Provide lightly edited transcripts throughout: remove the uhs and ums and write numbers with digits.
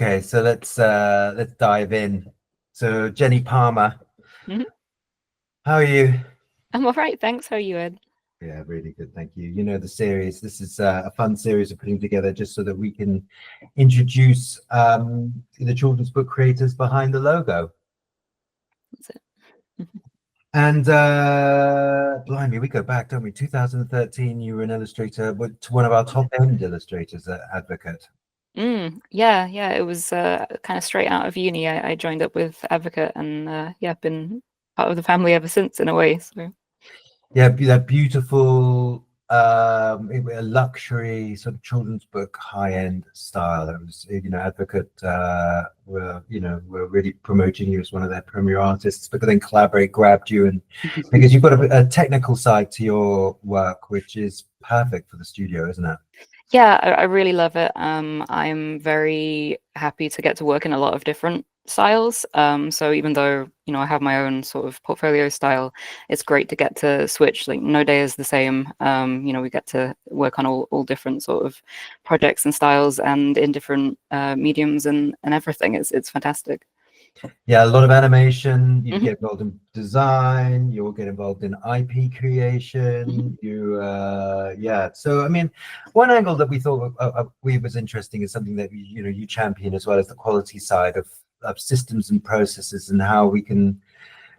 Okay, so let's dive in. So Jenny Palmer, Mhm. how are you? I'm all right, thanks. How are you, Ed? Yeah, really good, thank you. You know the series. This is a fun series of putting together just so that we can introduce the children's book creators behind the logo. That's it. Mhm. And blimey, we go back, don't we? 2013, you were an illustrator, to one of our top end illustrators at Advocate. Yeah, yeah. It was kind of straight out of uni. I joined up with Advocate, and yeah, been part of the family ever since in a way. So. Yeah, that beautiful a luxury sort of children's book high-end style. It was, Advocate were really promoting you as one of their premier artists, but then Collaborate grabbed you, and because you've got a technical side to your work, which is perfect for the studio, isn't it? Yeah, I really love it. I'm very happy to get to work in a lot of different styles. So even though, I have my own sort of portfolio style, it's great to get to switch. Like no day is the same. We get to work on all different sort of projects and styles and in different mediums and everything. It's fantastic. Yeah, a lot of animation. You Hmm. get involved in design. You'll get involved in IP creation. Yeah. So, I mean, one angle that we thought we was interesting is something that you champion as well as the quality side of systems and processes and how we can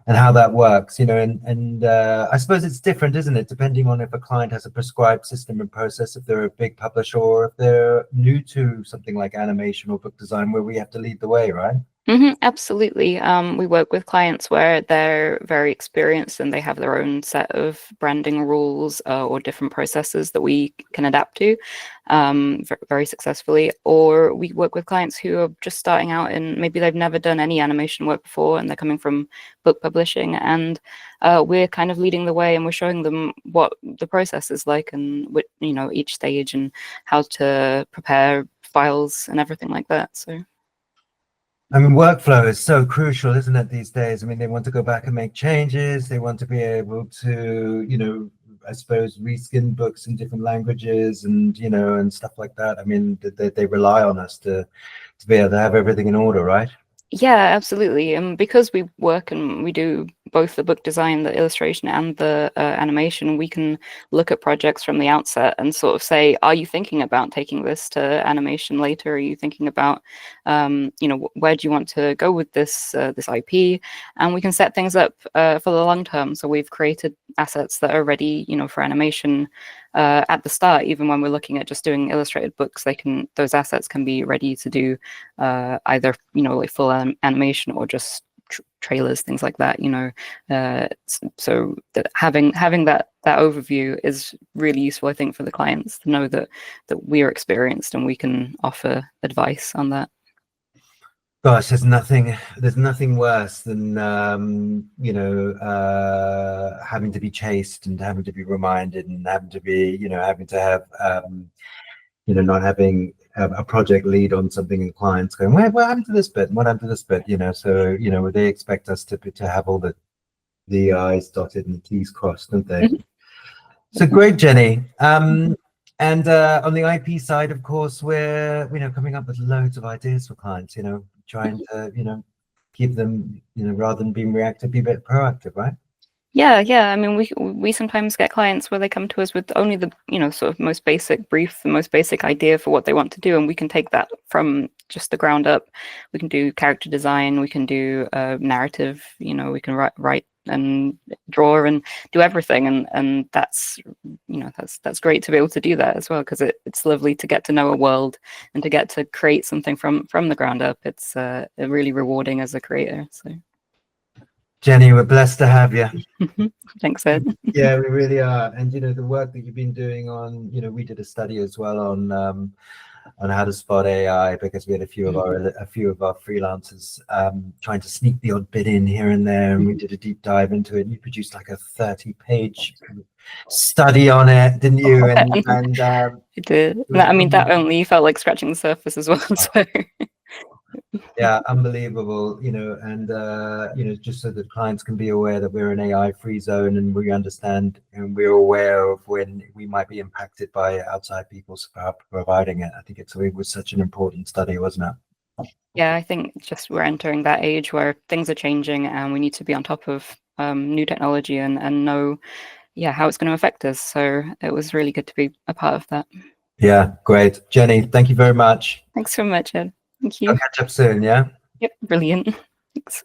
and how that works. And I suppose it's different, isn't it, depending on if a client has a prescribed system and process, if they're a big publisher, or if they're new to something like animation or book design, where we have to lead the way, right? Absolutely. We work with clients where they're very experienced and they have their own set of branding rules or different processes that we can adapt to very successfully. Or we work with clients who are just starting out and maybe they've never done any animation work before and they're coming from book publishing. And we're kind of leading the way and we're showing them what the process is like and, each stage and how to prepare files and everything like that. So. I mean, workflow is so crucial, isn't it, these days? I mean, they want to go back and make changes. They want to be able to, I suppose, reskin books in different languages and stuff like that. I mean, they rely on us to be able to have everything in order, right? Yeah, absolutely. And because we work and we do both the book design, the illustration, and the animation, we can look at projects from the outset and sort of say, are you thinking about taking this to animation later? Are you thinking about, where do you want to go with this IP? And we can set things up for the long term. So we've created assets that are ready, for animation at the start. Even when we're looking at just doing illustrated books, those assets can be ready to do either like full animation or just trailers, things like that. So that having that overview is really useful, I think, for the clients to know that we are experienced and we can offer advice on that. Gosh, there's nothing worse than having to be chased and having to be reminded and having to be having to have not having a project lead on something and clients going, what happened to this bit? What happened to this bit? So they expect us to have all the I's dotted and the T's crossed, don't they? Mhm. So great, Jenny. And on the IP side, of course, we're coming up with loads of ideas for clients. Trying to keep them rather than being reactive, be a bit proactive, right? Yeah. I mean, we sometimes get clients where they come to us with only the sort of most basic brief, the most basic idea for what they want to do, and we can take that from just the ground up. We can do character design, we can do narrative. We can write and draw and do everything, and that's great to be able to do that as well because it's lovely to get to know a world and to get to create something from the ground up. It's really rewarding as a creator. So. Jenny, we're blessed to have you. Thanks, Ed. Yeah, we really are. And the work that you've been doing on, we did a study as well on how to spot AI, because we had a few of our freelancers trying to sneak the odd bit in here and there, and we did a deep dive into it. And you produced like a 30-page study on it, didn't you? And It did. it was I mean, that only felt like scratching the surface as well. So. yeah, unbelievable. And just so that clients can be aware that we're an AI free zone, and we understand and we're aware of when we might be impacted by outside people providing it. I think it was such an important study, wasn't it? Yeah, I think just we're entering that age where things are changing and we need to be on top of new technology and know, yeah, how it's going to affect us. So it was really good to be a part of that. Yeah, great. Jenny, thank you very much. Thanks so much, Ed. Thank I'll you. catch up soon, yeah? Yep, brilliant. Thanks.